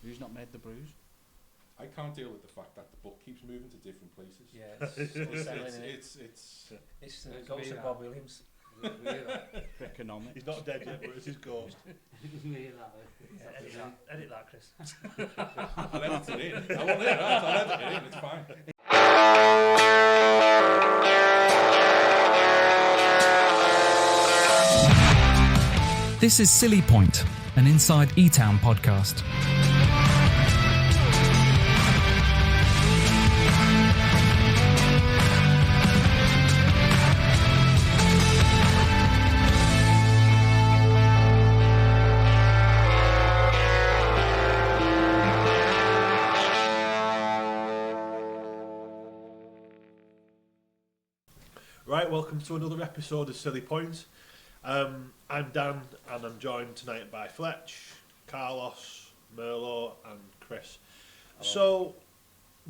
Who's not made the bruise? I can't deal with the fact that the book keeps moving to different places. Yeah, It's it's ghost of Bob Williams. Economic. He's not dead yet, but it's his ghost. Edit that, Chris. I'll edit it in. I won't edit it out, I'll edit it in, it's fine. This is Silly Point, an Inside Etown podcast. Right, welcome to another episode of Silly Point. I'm Dan, and I'm joined tonight by Fletch, Carlos, Merlo, and Chris. Hello. So,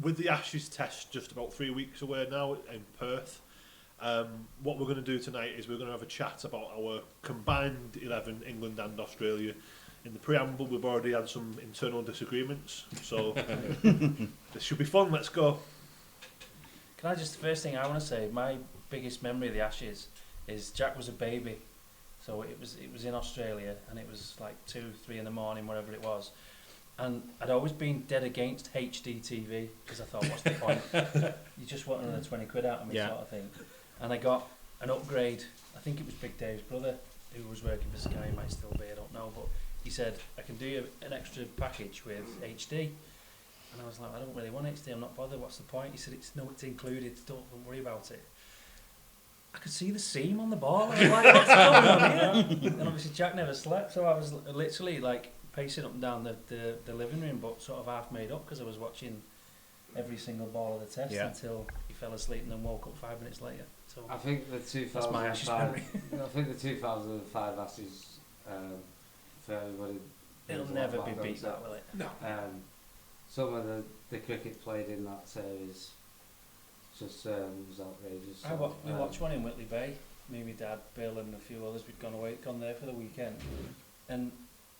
with the Ashes test just about 3 weeks away now in Perth, what we're going to do tonight is we're going to have a chat about our combined 11, England and Australia. In the preamble, we've already had some internal disagreements, so this should be fun. Let's go. Can I just, the first thing I want to say, my biggest memory of the Ashes is Jack was a baby. So it was in Australia, and it was like 2, 3 in the morning, whatever it was. And I'd always been dead against HD TV because I thought, what's the point? You just want another 20 quid out of me, sort of thing. And I got an upgrade. I think it was Big Dave's brother who was working for Sky. He might still be, I don't know. But he said, I can do you an extra package with HD. And I was like, I don't really want HD. I'm not bothered. What's the point? He said, it's included. Don't worry about it. I could see the seam on the ball. I was like, what's going on here? And obviously Jack never slept, so I was literally like pacing up and down the living room, but sort of half made up because I was watching every single ball of the test until he fell asleep and then woke up 5 minutes later. So I think the 2005. I think the 2005 Ashes for everybody. It'll never be beat that, will it? No. Some of the cricket played in that series just was outrageous. We watched one in Whitley Bay. Me, my dad, Bill, and a few others. We'd gone there for the weekend, and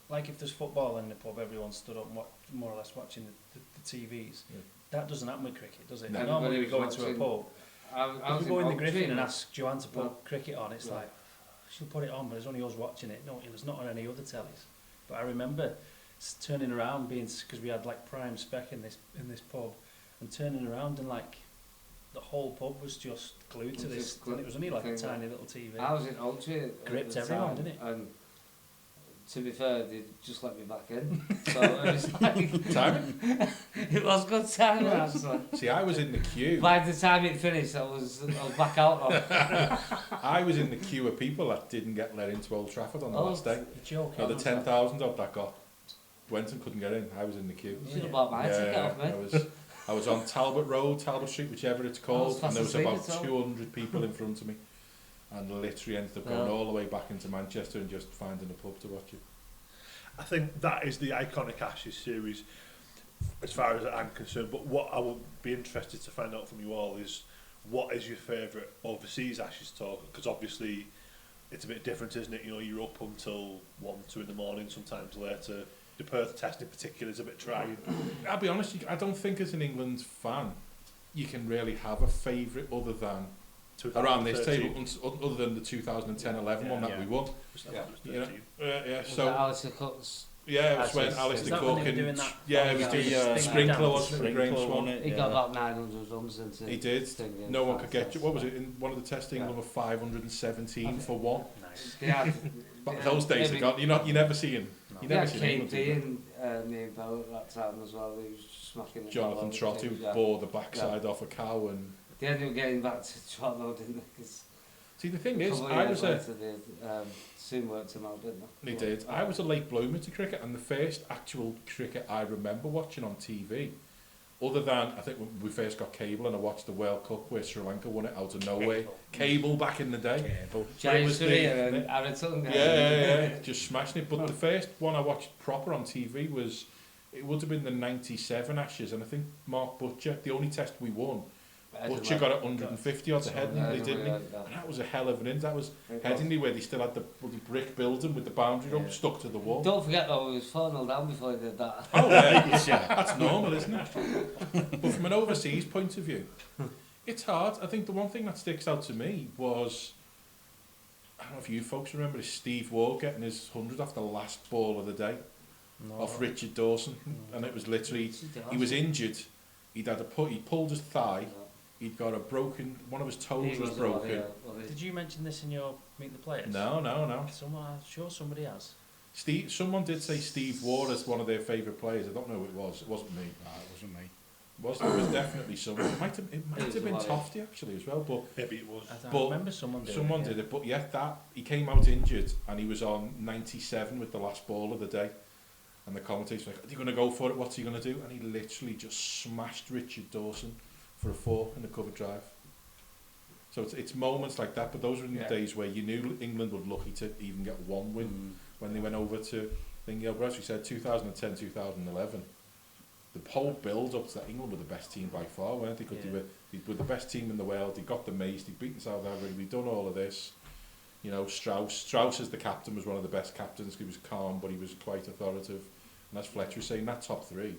like if there's football in the pub, everyone stood up and more or less watching the TVs. Yeah. That doesn't happen with cricket, does it? No, normally we go into a pub. If we go in the Griffin and ask Joanne to put cricket on, it's like she'll put it on, but there's only us watching it. No, it's not on any other tellies. But I remember turning around, because we had like prime spec in this pub, and turning around and like the whole pub was just glued to this. And it was only like a tiny little TV. I was in Ultra. Gripped everyone, didn't it? And to be fair, they just let me back in. So it was like timing. It was good timing, actually. See, I was in the queue. By the time it finished, I was back out. I was in the queue of people that didn't get let into Old Trafford on the last day. Joking. The 10,000 of that went and couldn't get in. I was in the queue. You should have bought my ticket off me. I was on Talbot Road, Talbot Street, whichever it's called, and there was about 200 people in front of me, and literally ended up going all the way back into Manchester and just finding a pub to watch it. I think that is the iconic Ashes series, as far as I'm concerned. But what I would be interested to find out from you all is, what is your favourite overseas Ashes talk? Because obviously it's a bit different, isn't it? You know, you're up until 1, 2 in the morning, sometimes later. The Perth test in particular is a bit trying. I'll be honest, I don't think as an England fan you can really have a favourite other than around this table, other than the 2010-11 one that we won. So Alistair Cook's. Yeah, it was when Alistair Cook and it was the Sprinkler was for the Grange one. He got about 900 runs into. He did. No one could get. What was it in one of the tests? England were 517 for one. Nice. Yeah. But those days are gone. You never see him. You never see KP and me and Bell at that time as well. He was smacking the Jonathan Trott, who bore the backside off a cow, and they ended up getting back to Trott though, didn't they? See, the thing is, I was soon worked him out, didn't they? He did. I was a late bloomer to cricket, and the first actual cricket I remember watching on TV, other than I think when we first got cable and I watched the World Cup where Sri Lanka won it out of nowhere. Cable back in the day. Giant Surya and Ariton. Yeah, just smashing it. But the first one I watched proper on TV it would have been the 97 Ashes, and I think Mark Butcher, the only test we won, Butcher got 150 odds ahead, Yeah, didn't he? yeah. And that was a hell of an innings. That was It Headingley, where they still had the bloody brick building with the boundary rope stuck to the wall. Don't forget though, he was 4-0 down before he did that. Oh yeah, that's normal, isn't it? But from an overseas point of view, it's hard. I think the one thing that sticks out to me was, I don't know if you folks remember, is Steve Ward getting his 100 off the last ball of the day off Richard Dawson, and it was literally, he was injured. He pulled his thigh. He'd got one of his toes was broken. Did you mention this in your Meet the Players? No. I'm sure somebody has. Someone did say Steve Ward as one of their favourite players. I don't know who it was. It wasn't me. No, it wasn't me. There was definitely someone. It might have been Tofty actually as well, but maybe it was. I remember someone did it. But yeah, he came out injured and he was on 97 with the last ball of the day, and the commentators were like, "Are you going to go for it? What's he going to do?" And he literally just smashed Richard Dawson for a 4 in the cover drive. So it's moments like that, but those were in the days where you knew England were lucky to even get one win when they went over to, I think as we said, 2010, 2011. The whole build up to that, England were the best team by far, weren't they? Because they were the best team in the world. They got the mace, they beat South Africa, they've done all of this. You know, Strauss as the captain was one of the best captains. He was calm, but he was quite authoritative. And as Fletcher was saying, that top three,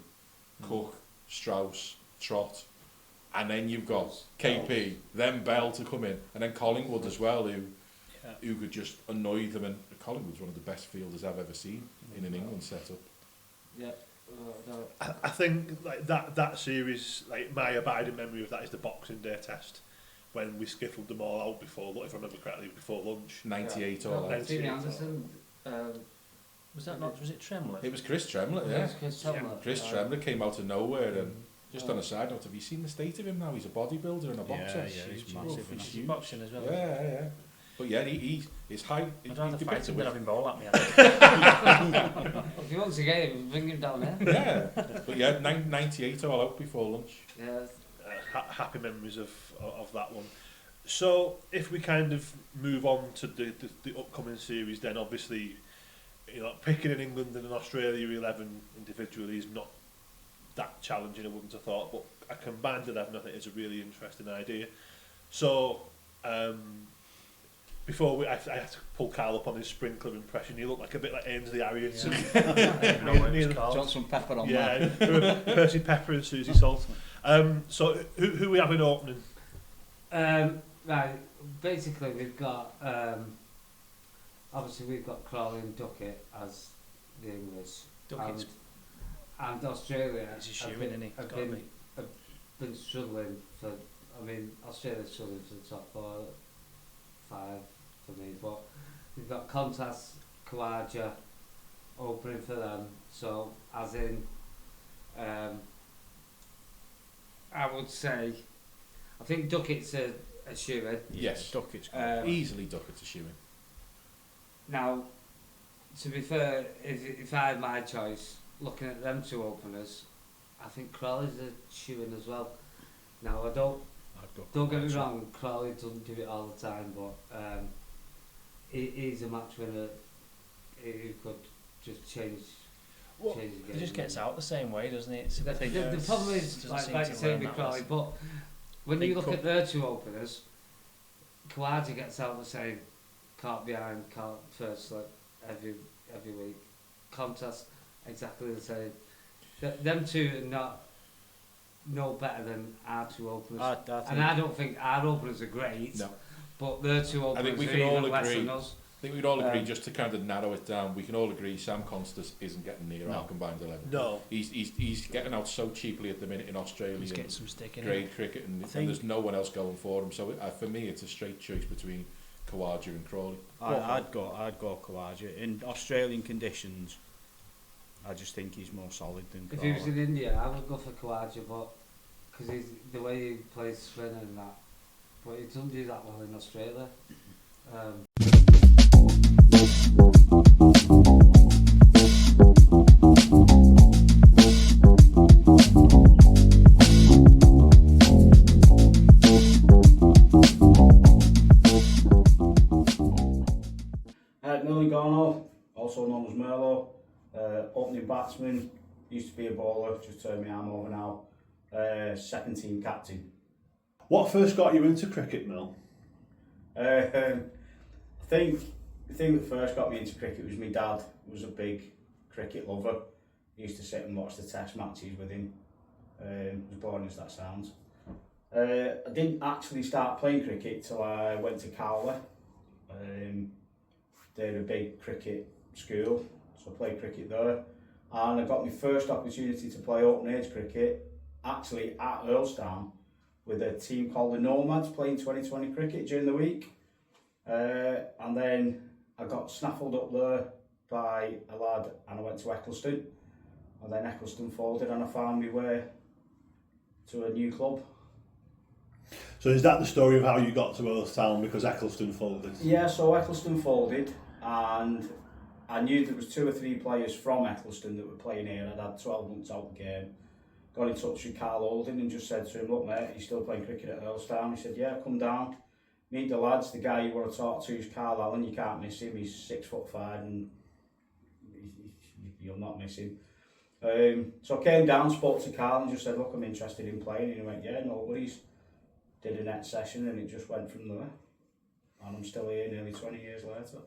Cook, Strauss, Trott, and then you've got KP, then Bell to come in, and then Collingwood as well, who could just annoy them. And Collingwood's one of the best fielders I've ever seen in an England setup. Yeah. I think like that series, like my abiding memory of that is the Boxing Day test when we skiffled them all out before, if I remember correctly, before lunch. 98 all out. Timmy Anderson. Was it Tremlett? It was Chris Tremlett, yeah. Chris Tremlett came out of nowhere and just on a side note, have you seen the state of him now? He's a bodybuilder and a boxer. Yeah, he's massive. He's He's huge. boxing as well. Yeah. But yeah, he's high. I'd rather fight him than have him bowl at me. If he wants to get him, bring him down there. Yeah. But yeah, 98 all out before lunch. Yeah. Happy memories of that one. So if we kind of move on to the upcoming series, then obviously, you know, picking an England and an Australia 11 individually is not that challenging, I wouldn't have thought, but a combined 11 I think is a really interesting idea. So before I had to pull Carl up on his sprinkler impression. He looked like a bit like Ainsley Harriott. Got some pepper on that. Yeah, Percy Pepper and Susie Salt. So who we have in opening? Right, basically we've got obviously we've got Crawley and Duckett as the English, and Australia have been struggling for. I mean, Australia's struggling for the top 4, 5 for me, but we've got Qantas, Khawaja opening for them. So as in, I would say, I think Duckett's a shoe-in. Yes, Duckett's easily Duckett's a shoe-in. Now, to be fair, if I had my choice, looking at them two openers, I think Crawley's a shoe-in as well. Now, don't get me wrong, Crawley doesn't do it all the time, but he's a match winner who could just change the game. He just gets out the same way, doesn't he? The problem is, like you say with Crawley, but when you look at their two openers, Khawaja gets out the same, caught behind, caught first slip every week. Qantas, exactly the same. Them two are not no better than our two openers. I don't think our openers are great, but their two openers I think we are can all even less agree. than us. I think we'd all agree, just to kind of narrow it down, we can all agree Sam Constas isn't getting near our combined 11. No. He's getting out so cheaply at the minute in Australia. He's getting some stick in grade cricket, and there's no one else going for him. So for me, it's a straight choice between Khawaja and Crawley. I'd go Khawaja. In Australian conditions, I just think he's more solid than Crawley. If he was in India, I would go for Khawaja, but because he's the way he plays spin and that, but he doesn't do that well in Australia. Millie Garnoff, also known as Merlo, opening batsman, used to be a bowler, just turned my arm over now, second team captain. What first got you into cricket, Mel? I think the thing that first got me into cricket was my dad was a big cricket lover. He used to sit and watch the test matches with him, as boring as that sounds. I didn't actually start playing cricket till I went to Cowley. They're a big cricket school, so I played cricket there. And I got my first opportunity to play open age cricket, actually at Earlstown, with a team called the Nomads playing 2020 cricket during the week. And then I got snaffled up there by a lad and I went to Eccleston. And then Eccleston folded and I found my way to a new club. So is that the story of how you got to Earlstown, because Eccleston folded? Yeah, so Eccleston folded and I knew there was 2 or 3 players from Eccleston that were playing here. I'd had 12 months out the game. Got in touch with Carl Olding and just said to him, look mate, you still playing cricket at Earlstown? He said, yeah, come down. Meet the lads. The guy you want to talk to is Carl Allen. You can't miss him. He's 6'5" and you'll not miss him. So I came down, spoke to Carl and just said, look, I'm interested in playing. And he went, yeah, no worries. Did a net session and it just went from there. And I'm still here nearly 20 years later.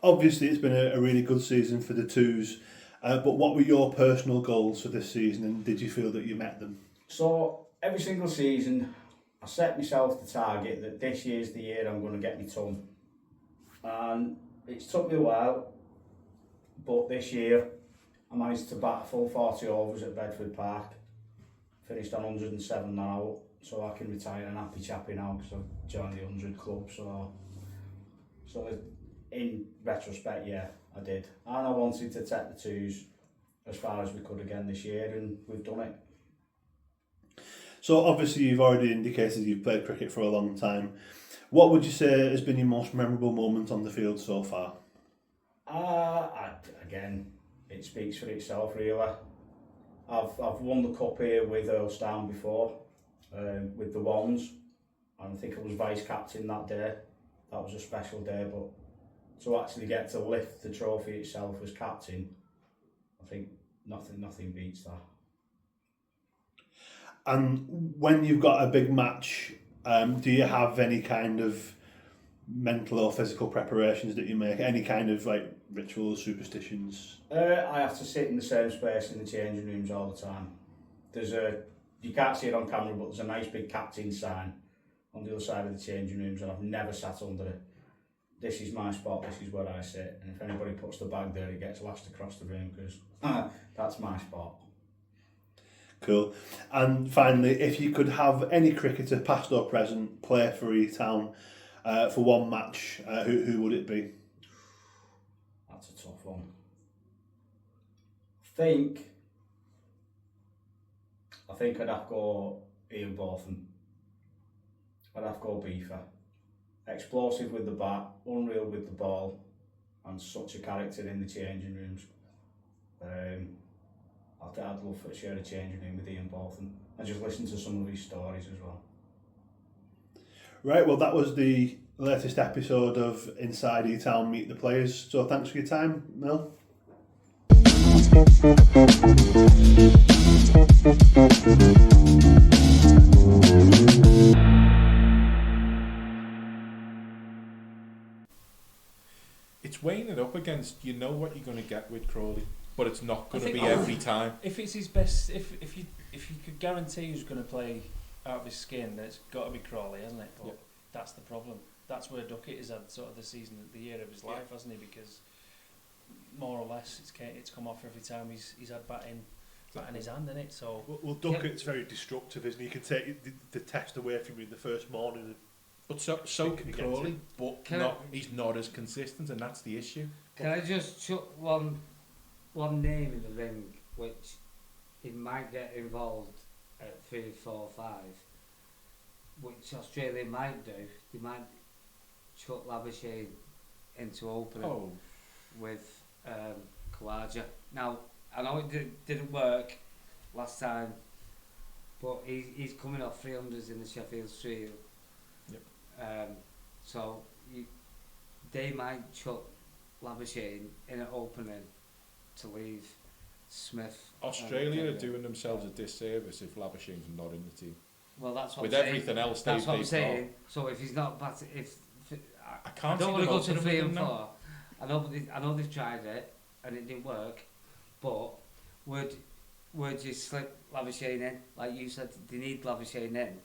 Obviously, it's been a really good season for the twos. But what were your personal goals for this season, and did you feel that you met them? So every single season, I set myself the target that this year's the year I'm going to get my ton. And it's took me a while, but this year I managed to bat a full 40 overs at Bedford Park. Finished on 107 now, so I can retire an happy chappy now because I've joined the 100 club. So in retrospect, yeah, I did. And I wanted to take the twos as far as we could again this year, and we've done it. So obviously you've already indicated you've played cricket for a long time. What would you say has been your most memorable moment on the field so far? Again, it speaks for itself really. I've won the cup here with Earlstown before, with the Wands, and I think I was vice captain that day. That was a special day, but to actually get to lift the trophy itself as captain, I think nothing beats that. And when you've got a big match, do you have any kind of mental or physical preparations that you make? Any kind of like rituals, superstitions? I have to sit in the same space in the changing rooms all the time. You can't see it on camera, but there's a nice big captain sign on the other side of the changing rooms, and I've never sat under it. This is my spot, this is where I sit, and if anybody puts the bag there, it gets lashed across the room because that's my spot. Cool. And finally, if you could have any cricketer, past or present, play for Etown for one match, who would it be? That's a tough one. I think I'd have to go Ian Botham. I'd have to go Beefer. Explosive with the bat, unreal with the ball, and such a character in the changing rooms. I'd love to share a changing room with Ian Botham and just listen to some of his stories as well. Right, well that was the latest episode of Inside Etown Meet the Players, so thanks for your time, Mel. It's weighing it up against, you know what you're going to get with Crawley, but it's not going to be think- every time. If it's his best, if you could guarantee who's going to play out of his skin, then it's got to be Crawley, hasn't it? But Yeah. that's the problem. That's where Duckett has had sort of the season, the year of his life, hasn't he? Because more or less, it's come off every time he's had bat in his hand, isn't it? So Well, Duckett's very destructive, isn't he? He can take the test away from you in the first morning. But so can He gets Crawley, it. but Can he's not as consistent, and that's the issue. Can I just chuck one name in the ring, which he might get involved at 3, 4, 5, which Australia might do. They might chuck Labuschagne into opening with Kawaja. Now, I know it didn't work last time, but he's coming off 300s in the Sheffield Shield. Yep. So they might chuck Labuschagne in an opening to leave Smith. Australia are doing themselves a disservice if Labuschagne's not in the team. Well, that's what With I'm saying. everything else That's what I'm they've saying. So if he's not batting, I I can't don't see want to them go to opening 3 with and them 4. now. I know they've tried it and it didn't work, but would you slip Labuschagne in? Like you said, they need Labuschagne in.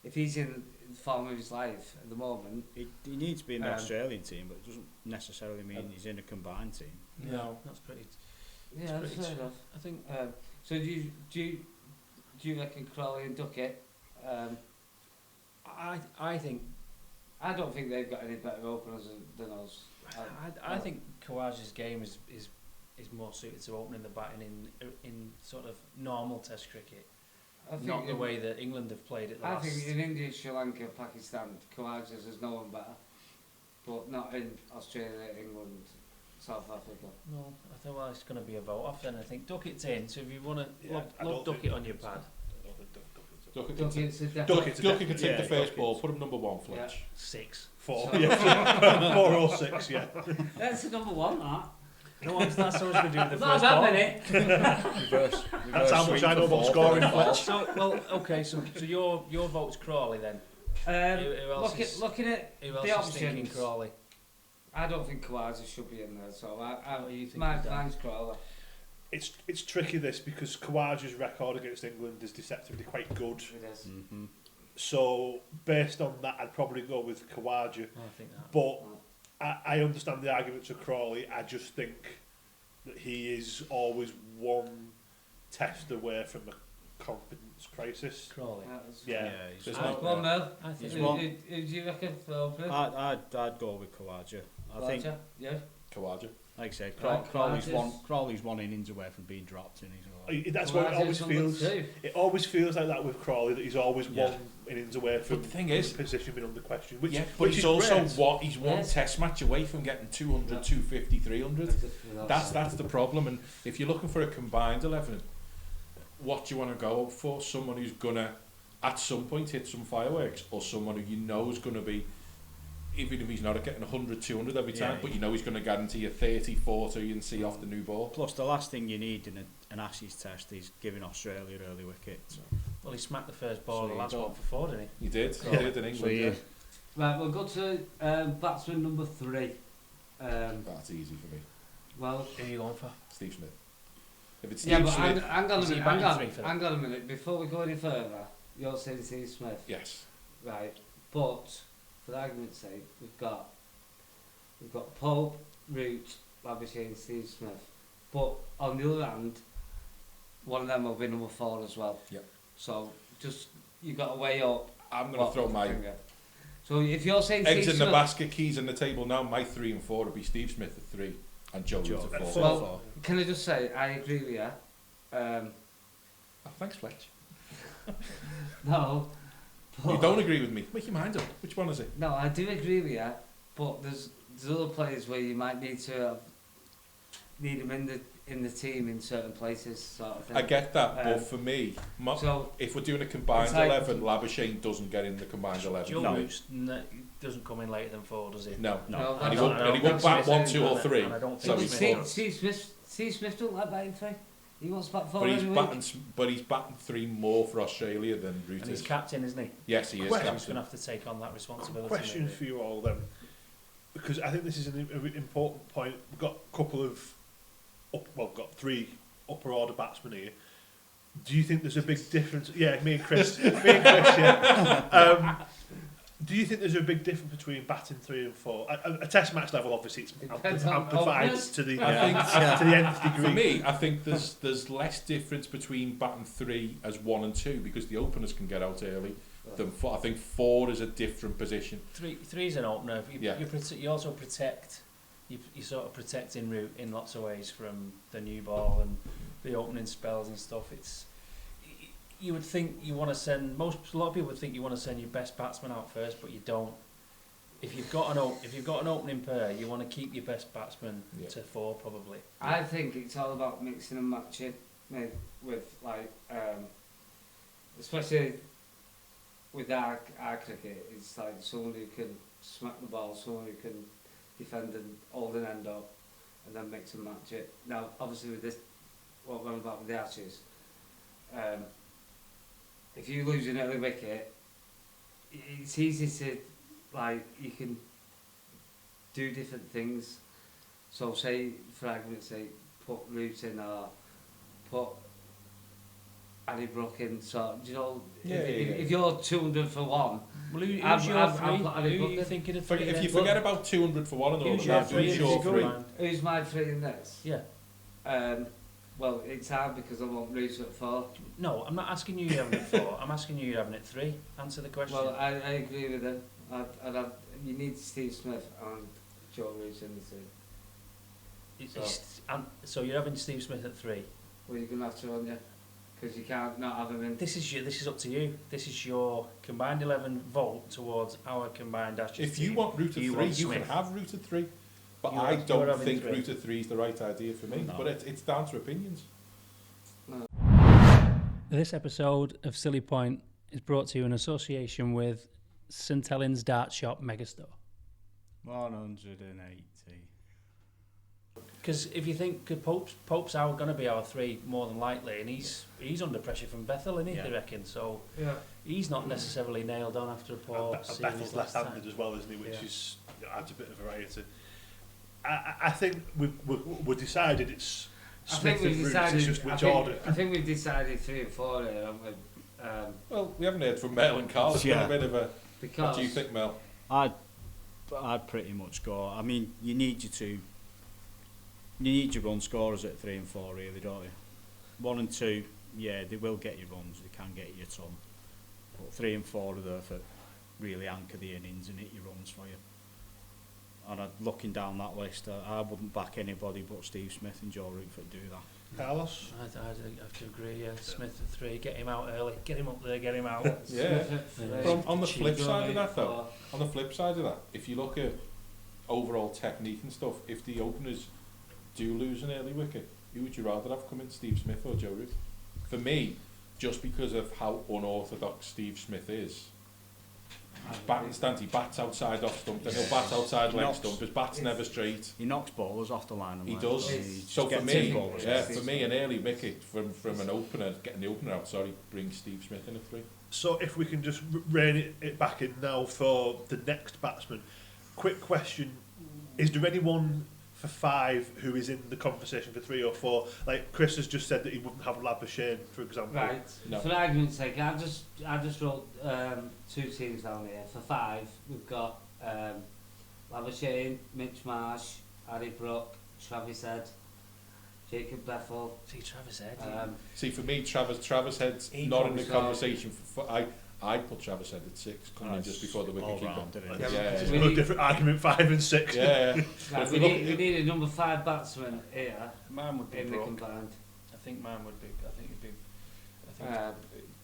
If he's in the form of his life at the moment, He needs to be in the Um, Australian team, but it doesn't necessarily mean he's in a combined team. No. That's pretty. yeah, that's pretty fair enough. I think. So do you reckon Crawley and Duckett? I think. I don't think they've got any better openers than us. I think Khawaja's game is more suited to opening the batting in sort of normal Test cricket, I think not the in- way that England have played it. The I last. think in India, Sri Lanka, Pakistan, Khawaja's is no one better, but not in Australia, England, South Africa. No, I think well, it's going to be a vote off then. I think Duckett's in. So if you want to Yeah, I love don't think Duckett on your pad, Duckett Duckett's a definite. Duckett can take Yeah, the first Duckett. ball, put him number 1, Fletch. 6. 4. So- Yeah. 4 or 6, yeah. That's the number one, that. No, that's always going to do with the Not first that ball. many. Reverse That's how much sweep I know for about four. scoring, Fletch. So well, okay. So your vote's Crawley then. Who else is- Looking at Who the else is thinking options, Crawley? I don't think Khawaja should be in there, so What do you think, my Dan? thanks, Crawley. It's tricky this because Khawaja's record against England is deceptively quite good. It is. Mm-hmm. So based on that, I'd probably go with Khawaja. I think that. But I understand the arguments of Crawley. I just think that he is always one test away from a confidence crisis. Crawley. Yeah. he's There's one. no- Well, Mel, I think. There's one. who do you reckon for opener? I'd go with Khawaja. I think, Khawaja? Yeah. Khawaja. like I said, Right, Crawley's one innings away from being dropped in his role. That's what it Khawaja's always number feels. 2. It always feels like that with Crawley, that he's always Yeah. one innings away from But the thing is- his position being under question. Which, Yeah, but which he's is also great. he's one Yes. test match away from getting 200, 250, 300. That's the problem. And if you're looking for a combined 11, what do you want to go for? Someone who's gonna at some point hit some fireworks, or someone who you know is going to be, even if he's not getting 100, 200 every time, Yeah, but you know he's going to guarantee a 30, 40 and see off the new ball. Plus, the last thing you need in an Ashes test is giving Australia early wickets. Well, he smacked the first ball So of the you last don't- one for 4, didn't He did. Yeah. He did in England. So you- Right, we'll go to batsman number 3. That's easy for me. Well, he? Who are you going for? Steve Smith. If it's yeah, Steve but Smith, hang on a Is he minute, batting 3 for them? hang on a minute. Before we go any further, you're saying Steve Smith. yes. Right, but for argument's sake, we've got Pope, Root, Labuschagne, Steve Smith. But on the other hand, one of them will be number 4 as well. Yep. So just you've got to weigh up. I'm going to throw my finger. So if you're saying eggs Steve in the Smith, basket, keys in the table now. My 3 and 4 would be Steve Smith at 3 and Joe Joe Root at at 4. four. well, can I just say I agree with you. Oh, thanks, Fletch. No, You don't agree with me? Make your mind up. Which one is it? No, I do agree with you, but there's other players where you might need to need them in the team in certain places, sort of thing. I get that, but Um, for me, So if we're doing a combined It's like- 11, Labuschagne doesn't get in the combined 11. Joe for me. Root's doesn't come in later than 4, does he? No. No, And he that's won't, not- and he won't that's bat what I'm 1, 2 or saying, 3. and I don't So think he's Smith- four. Steve Smith don't like batting 3. He wants to bat 4 But he's every week. batting 3 more for Australia than Root And he's is. captain, isn't he? Yes, he is Question. He's going to captain. have to take on that responsibility. Question maybe. for you all then, because I think this is an important point. We've got a couple of, we've got 3 upper order batsmen here. Do you think there's a big difference? Yeah, me and Chris. Yeah. Do you think there's a big difference between batting 3 and 4? A test match level, obviously, it's Depends on amplified openers. to the I think to the nth degree. for me, I think there's less difference between batting 3 as 1 and 2 because the openers can get out early. Than 4. I think 4 is a different position. Three's an opener. Yeah. You also protect. You sort of protect en route in lots of ways from the new ball and the opening spells and stuff. You would think you want to send a lot of people would think you want to send your best batsman out first, but you don't. If you've got an opening pair, you want to keep your best batsman Yeah. to 4 probably. I think it's all about mixing and matching with like, especially with our cricket. It's like someone who can smack the ball, someone who can defend and hold an end up, and then mix and match it. Now, obviously, with this, what we're on about with the Ashes, if you lose an early wicket, it's easy to, like, you can do different things. So say, for argument's sake, put Root in or put Harry Brook in, so, do you know, if you're 200 for one, well, who's your I've three? put Harry Who Brook are you in. thinking of three? If you then? forget about 200 for one and all Who's that, your who's your three? three? Who's my three in this? Yeah. Well, it's hard because I want Root at 4. No, I'm not asking you you're having it 4. I'm asking you you're having it 3. Answer the question. Well, I agree with him. You need Steve Smith and Joe Root in the team. So you're having Steve Smith at 3. Well, you're going to have to run, because you can't not have him in. This is up to you. This is your combined 11 vote towards our combined Ashes If team. you want Root at 3, want you can Smith. have Root at 3. But You're I don't having think 3. Root at 3 is the right idea for me. No. But it's down to opinions. This episode of Silly Point is brought to you in association with St Helens Dart Shop Megastore. 180. Because if you think Pope's going to be our 3 more than likely, and he's under pressure from Bethel, isn't he? Yeah. They reckon so. Yeah. He's not necessarily nailed on after a poor And series Bethel's last time. left-handed as well, isn't he? Which Yeah. is adds a bit of variety. I think we've decided it's I Smith think we've and Root. decided. It's just which order. I think we've decided 3 and 4 here, haven't we? Well, we haven't heard from Mel and Carl. It's been a bit of a... Because What do you think, Mel? I'd pretty much go. I mean, you need your run scorers at 3 and 4, really, don't you? 1 and 2, yeah, they will get you runs. They can get you a ton. But 3 and 4 are there for really anchor the innings and hit your runs for you. And looking down that list, I wouldn't back anybody but Steve Smith and Joe Root for to do that. Carlos? I'd have to agree, yeah. Smith at 3, get him out early. Get him up there, get him out. Yeah. Yeah. On the flip Joe side of Root that, though, 4. on the flip side of that, if you look at overall technique and stuff, if the openers do lose an early wicket, who would you rather have come in, Steve Smith or Joe Root? For me, just because of how unorthodox Steve Smith is, his batting stance, he bats outside off stump, then he'll bat outside leg stump, his bat's never straight. He knocks bowlers off the line. He does. So for me, an early wicket from an opener, getting the opener out, brings Steve Smith in at 3. So if we can just rein it back in now for the next batsman. Quick question, is there anyone for 5 who is in the conversation for 3 or 4? Like Chris has just said that he wouldn't have Labuschagne, for example. Right. No. For argument's sake, I just wrote 2 teams down here. For 5, we've got Labuschagne, Mitch Marsh, Harry Brook, Travis Head, Jacob Bethel. See, Travis Head. See, for me, Travis Head's He not in the comes conversation. I'd put Travis Head at 6, coming in just before the wicket keeper. Yeah, It's We a need- different argument, 5 and 6. Yeah. Right, we need a number 5 batsman here Mine would be in the Brook. combined. I think mine would be. I think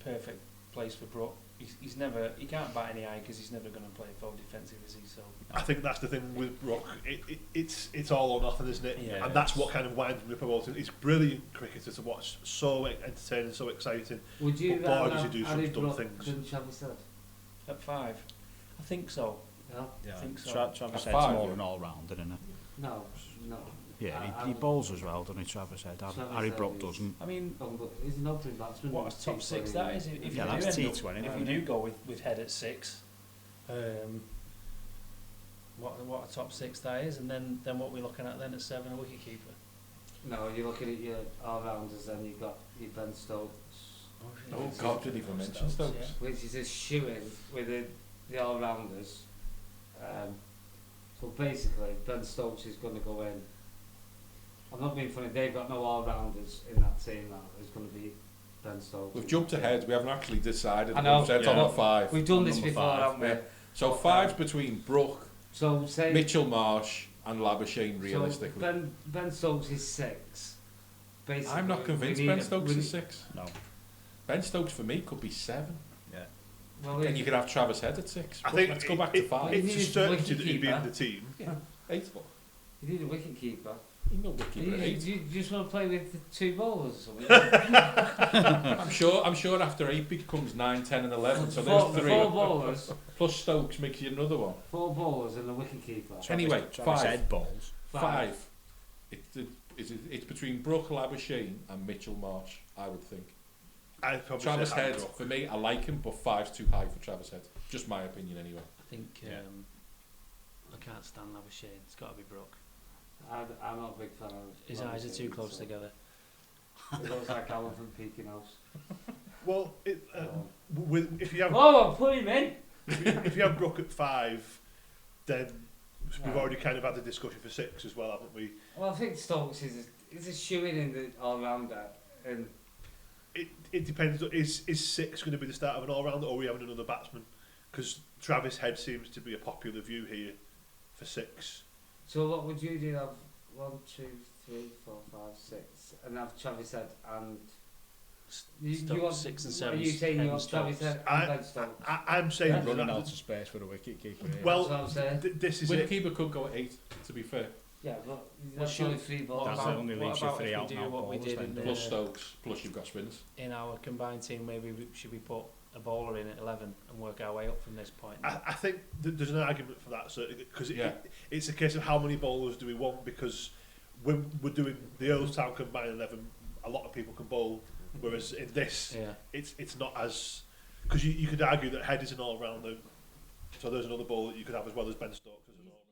perfect place for Brook. He can't bat any eye because he's never going to play full defensive, is he? So I think that's the thing with Brook. It's all or nothing, isn't it? Yeah, and that's what kind of winds me up about it. It's brilliant cricketer to watch, so entertaining, so exciting. Would you But boy, rather does he do Harry some dumb Brook things. than Travis Head? at 5, I think so. Yeah. Yeah, I think so. Travis At Head's 5, more yeah. an all-rounder, isn't it? No. Yeah, he bowls as well, doesn't he, Travis Head? Travis Harry Head Brook is- doesn't. I mean, But he's an opening batsman. what a top 6 that is. If Yeah, you that's do end up- T20, If isn't you it? do go with Head at 6, what a top 6 that is, and then what we're looking at then at 7, a wicket keeper. No, you're looking at your all-rounders, then you've got your Ben Stokes, Oh, God, did he even mention Stokes? Yeah. which is a shoe-in with the all-rounders. So basically, Ben Stokes is going to go in. I'm not being funny, they've got no all-rounders in that team now. There's going to be Ben Stokes. We've jumped ahead, we haven't actually decided. I know, We've said yeah. on 5. We've done this Number before, 5, haven't we? yeah. So 5's between Brook, So say Mitchell Marsh and Labuschagne, realistically. So Ben Stokes is 6. Basically, I'm not convinced Ben Stokes is 6. No. Ben Stokes for me could be 7. Yeah. Well, Then you could have Travis Head at 6. I But think let's go back to 5. It's He a needs a certainty that he'd be in wicket-keeper. the team. 8 what? you need a wicket keeper. You know wicket at 8. You just want to play with the 2 bowlers or something? I'm sure after 8 becomes 9, 10 and 11. So four, there's 3. 4 bowlers, Plus Stokes makes you another one. 4 bowlers and a wicket keeper. Anyway, Travis 5. Head bowls. 5. It's between Brook, Labuschagne and Mitchell Marsh, I would think. I'd probably Travis say Head, Hansbrook. for me, I like him, but 5's too high for Travis Head. Just my opinion, anyway. I think Yeah. I can't stand Labuschagne. It's got to be Brook. I'm not a big fan of His eyes are too close together. It looks like Alan from Peking House. Well, if you have Oh, put him in! if you have Brook at 5, then we've Yeah. already kind of had the discussion for 6 as well, haven't we? Well, I think Stokes is a shoe in the all-rounder, and It depends. Is 6 going to be the start of an all-round, or are we having another batsman? Because Travis Head seems to be a popular view here for 6. so what would you do? Have 1, 2, 3, 4, 5, 6, and have Travis Head and Stokes, want 6 and Are 7. you saying you want Travis Head and Ben Stokes? I'm saying Yeah. Running out of space for a wicket keeper. Well, That's what I'm saying. this is it. Wicketkeeper could go at 8, to be fair. Yeah, but What's that's your- only 3 balls. That only leaves you 3 out now what we bowlers did then, in, don't Plus the, Stokes, plus you've got spinners. in our combined team? Maybe should we put a bowler in at 11 and work our way up from this point? I think there's an argument for that, because Yeah. it's a case of how many bowlers do we want, because when we're doing the Etown combined 11, a lot of people can bowl, whereas in this, Yeah. it's not as... Because you could argue that Head is an all-rounder, so there's another bowler that you could have as well as Ben Stokes as an all-rounder.